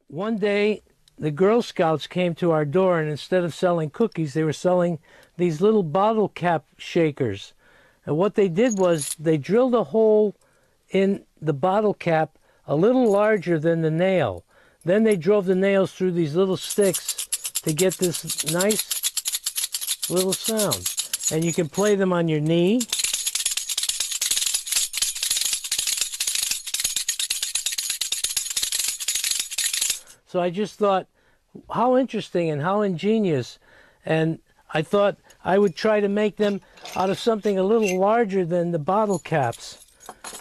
one day the Girl Scouts came to our door, and instead of selling cookies, they were selling these little bottle cap shakers. And what they did was they drilled a hole in the bottle cap a little larger than the nail. Then they drove the nails through these little sticks to get this nice little sound. And you can play them on your knee. So I just thought, how interesting and how ingenious. And I thought I would try to make them out of something a little larger than the bottle caps.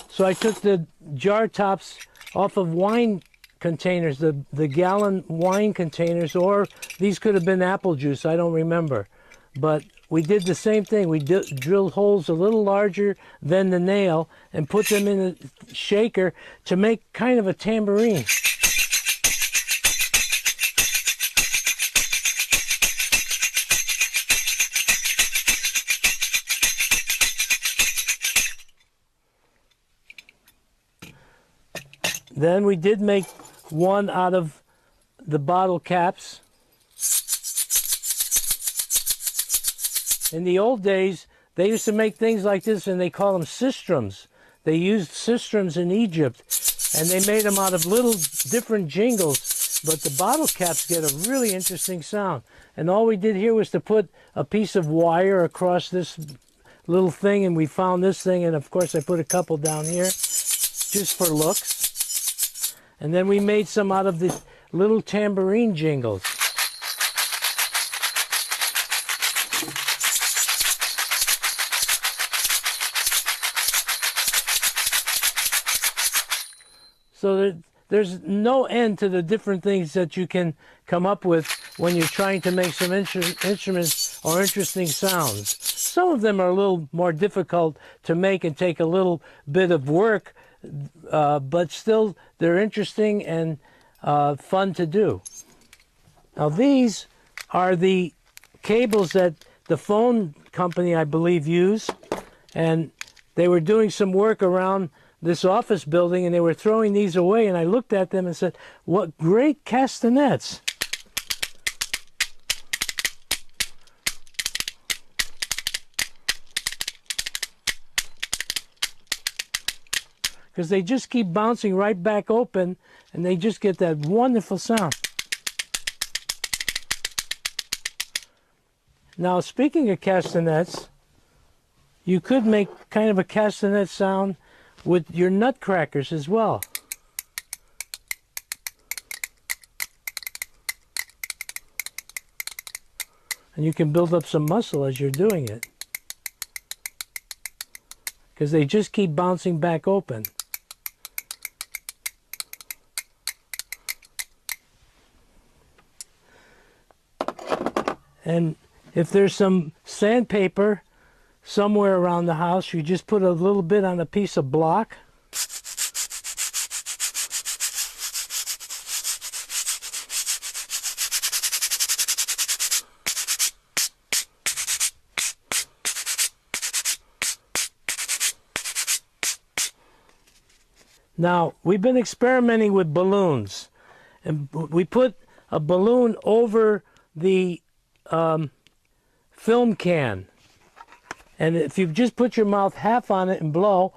So I took the jar tops off of wine containers, the gallon wine containers, or these could have been apple juice, I don't remember. But we did the same thing. We drilled holes a little larger than the nail and put them in a shaker to make kind of a tambourine. Then we did make one out of the bottle caps. In the old days, they used to make things like this, and they call them sistrums. They used sistrums in Egypt, and they made them out of little different jingles, but the bottle caps get a really interesting sound. And all we did here was to put a piece of wire across this little thing, and we found this thing, and of course I put a couple down here just for looks. And then we made some out of the little tambourine jingles. So there's no end to the different things that you can come up with when you're trying to make some instruments or interesting sounds. Some of them are a little more difficult to make and take a little bit of work, but still they're interesting and fun to do. Now these are the cables that the phone company, I believe, used, and they were doing some work around this office building, and they were throwing these away, and I looked at them and said, what great castanets. Because they just keep bouncing right back open, and they just get that wonderful sound. Now, speaking of castanets, you could make kind of a castanet sound with your nutcrackers as well. And you can build up some muscle as you're doing it, because they just keep bouncing back open. And if there's some sandpaper somewhere around the house, you just put a little bit on a piece of block. Now, we've been experimenting with balloons, and we put a balloon over the film can, and if you just put your mouth half on it and blow,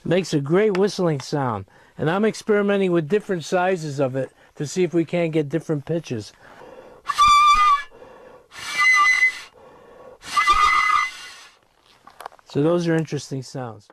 makes a great whistling sound. And I'm experimenting with different sizes of it to see if we can't get different pitches. So those are interesting sounds.